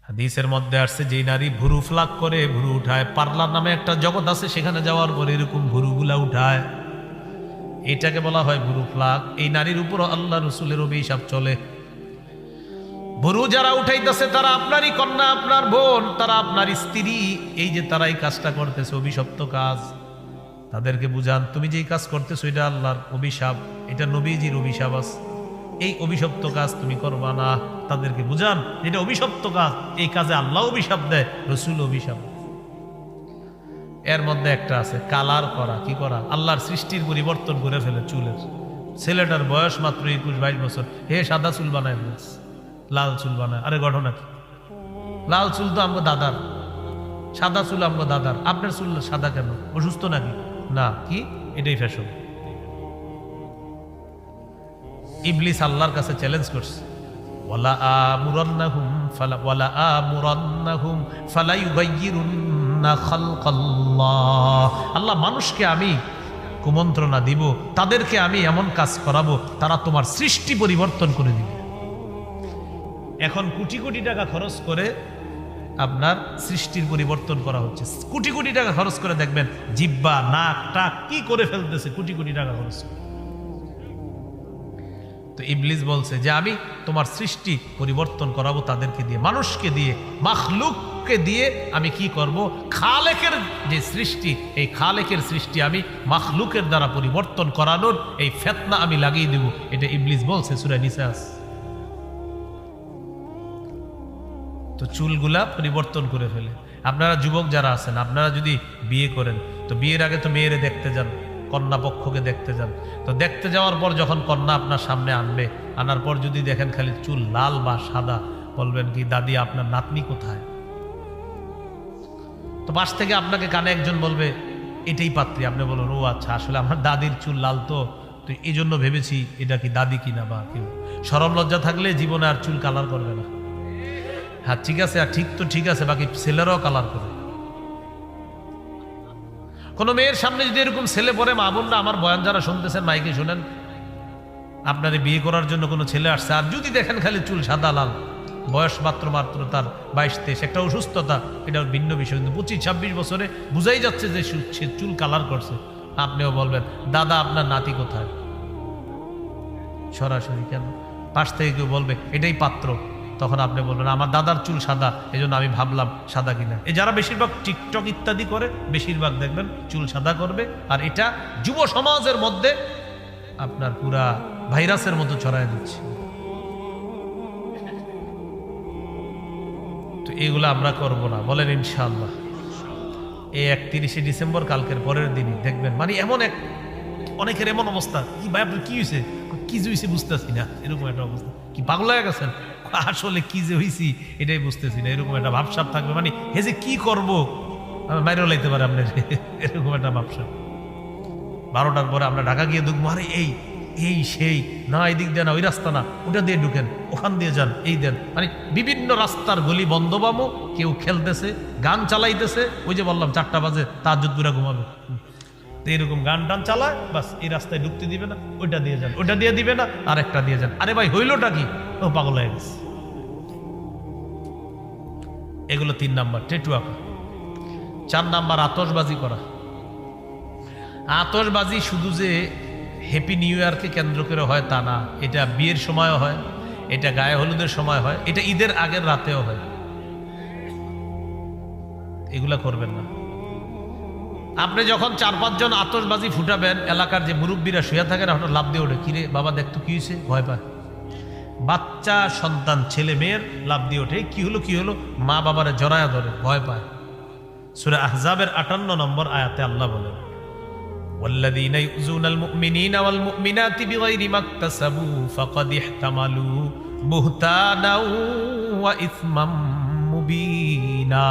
হাদিসের মধ্যে আসছে যে নারী ভুরু ফ্লাক করে, ভুরু উঠায়, পার্লার নামে একটা জগৎ আছে, সেখানে যাওয়ার পরে এরকম ভুরুগুলা উঠায়, এটাকে বলা হয় ভুরু ফ্লাক। এই নারীর উপর আল্লাহ রসুলের অভিশাপ চলে। ভুরু যারা উঠাইতেছে তারা আপনারই কন্যা, আপনার বোন, তারা আপনার স্ত্রী। এই যে তারা এই কাজটা করতেছে, অভিশপ্ত কাজ, তাদেরকে বুঝান তুমি যেই কাজ করতেছো এটা আল্লাহর অভিশাপ, এটা নবীজির অভিশাপ আছে, এই অভিশপ্ত কাজ তুমি করবা না। তাদেরকে বুঝান এটা অভিশপ্ত কাজ, এই কাজে আল্লাহ অভিশাপ দেয়, রসুল অভিশাপ। এর মধ্যে একটা আছে কালার করা। কি করা? আল্লাহর সৃষ্টির পরিবর্তন করে ফেলে চুলের। ছেলেটার বয়স মাত্র 21-22 বছর, হে সাদা চুল বানায় ফেলছে, লাল চুল বানায়। আরে ঘটনা কি? লাল চুল তো আমগো দাদার, সাদা চুল আমগো দাদার, আপনার চুল সাদা কেন? অসুস্থ নাকি? না, কি এটাই ফ্যাশন। ইবলিস আল্লাহর কাছে চ্যালেঞ্জ করছে, ওয়ালা আমুরান্নাহুম ফালা ইউগাইয়িরুন্না খালকাল্লাহ। আল্লাহ মানুষকে আমি কুমন্ত্রণা দিব, তাদেরকে আমি এমন কাজ করাবো তারা তোমার সৃষ্টি পরিবর্তন করে দিবে। এখন কোটি কোটি টাকা খরচ করে আপনার সৃষ্টির পরিবর্তন করা হচ্ছে, কোটি কোটি টাকা খরচ করে দেখবেন জিব্বা, নাক, টাক কি করে ফেলতেছে, কোটি কোটি টাকা খরচ করে। তো ইবলিস বলছে যে আমি তোমার সৃষ্টি পরিবর্তন করাবো তাদেরকে দিয়ে, মানুষকে দিয়ে, মাখলুককে দিয়ে। আমি কি করব? খালেকের যে সৃষ্টি, এই খালেকের সৃষ্টি আমি মাখলুকের দ্বারা পরিবর্তন করানোর এই ফিতনা আমি লাগিয়ে দেব। এটা ইবলিস বলছে সূরা নিসা। তো চুলগুলা পরিবর্তন করে ফেলে। আপনারা যুবক যারা আছেন, আপনারা যদি বিয়ে করেন তো বিয়ের আগে তো মেয়েরে দেখতে যান, কন্যা পক্ষকে দেখতে যান। তো দেখতে যাওয়ার পর যখন কন্যা আপনার সামনে আনবে, আনার পর যদি দেখেন খালি চুল লাল বা সাদা, বলবেন কি দাদি আপনার নাতনি কোথায়? তো পাশ থেকে আপনাকে কানে একজন বলবে এটাই পাত্রী। আপনি বলুন ও আচ্ছা, আসলে আমার দাদির চুল লাল, তো এই জন্য ভেবেছি এটা কি দাদি কিনা বা কেউ। শরম লজ্জা থাকলে জীবনে আর চুল কালার করবে না। হ্যাঁ ঠিক আছে, আর ঠিক তো ঠিক আছে, বাকি ছেলেরাও কালার করে। কোন মেয়ের সামনে যদি এরকম ছেলে পরে, মা বোনরা আমার বয়ান যারা শুনতেছেন মাইকে শুনেন, আপনারে বিয়ে করার জন্য কোনো ছেলে আসছে, আর যদি দেখেন খালি চুল সাদা লাল, বয়স মাত্র তার 22-23, একটা অসুস্থতা, এটা ভিন্ন বিষয়। কিন্তু 25-26 বছরে বুঝাই যাচ্ছে যে সে চুল কালার করছে। আপনিও বলবেন দাদা আপনার নাতি কোথায়? সরাসরি কেন? পাশ থেকে কেউ বলবে এটাই পাত্র, তখন আপনি বলবেন আমার দাদার চুল সাদা, এই জন্য আমি ভাবলাম সাদা কিনা। এই যারা বেশিরভাগ টিকটক ইত্যাদি করে, বেশিরভাগ দেখবেন চুল সাদা করবে, আর এটা যুব সমাজের মধ্যে আপনার পুরা ভাইরাসের মতো ছড়ায় দিচ্ছে। তো এগুলো আমরা করব না, বলেন ইনশাআল্লাহ। এই 31শে ডিসেম্বর, কালকের পরের দিনই দেখবেন মানে এমন অনেকের এমন অবস্থা, কি ভাই আপনার কি হয়েছে, কি যে হয়েছে বুঝতেছি না, এরকম একটা অবস্থা। কি পাগল হয়ে গেছেন? আসলে কি যে হয়েছি এটাই বুঝতেছি না, এরকম একটা ভাবসাব থাকবে। মানে হে যে কি করবো, মাইরেও লাইতে পারে আপনার, এরকম একটা ভাবসাব। 12টার পরে আমরা ঢাকা গিয়ে ঢুকবো, আরে এই সেই না, এই দিক দিয়ে না, ওই রাস্তা না, ওটা দিয়ে ঢুকেন, ওখান দিয়ে যান, এই দেন। মানে বিভিন্ন রাস্তার গলি বন্ধ পাবো, কেউ খেলতেছে, গান চালাইতেছে। ওই যে বললাম 4টা বাজে তাহাজ্জুদ পুরা ঘুমাবে, তো এরকম গান টান চালায়, বাস এই রাস্তায় ঢুকতে দিবে না, ওইটা দিয়ে যান, ওইটা দিয়ে দিবে না, আর একটা দিয়ে যান। আরে ভাই হইলোটা কি? ও পাগল হয়ে গেছে। এগুলো 3 নাম্বার টেটু আঁকা। 4 নাম্বার আতশবাজি করা। আতশবাজি শুধু যে হ্যাপি নিউ ইয়ারকে কেন্দ্র করে হয় তা না, এটা বিয়ের সময়ও হয়, এটা গায়ে হলুদের সময় হয়, এটা ঈদের আগের রাতেও হয়। এগুলা করবেন না। আপনি যখন 4-5 জন আতশবাজি ফুটাবেন, এলাকার যে মুরব্বীরা শুয়ে থাকেন আপনার লাভ দিয়ে ওঠে, কিরে বাবা দেখতো কি হয়েছে, ভয় পায়। বাচ্চা সন্তান ছেলে মেয়ের লাভ দিয়ে ওঠে, কি হলো, মা বাবারে জড়ায়া ধরে, ভয় পায়। সূরা আহজাবের 58 নম্বর আয়াতে আল্লাহ বলেন, ওয়াল্লাযীনা ইউযুনাল মুমিনিনা ওয়াল মুমিনাতি বিগাইরি মাকতাসাবু ফাকাদ ইহতামালু বুহতানাও ওয়া ইসমাম মুবিনা।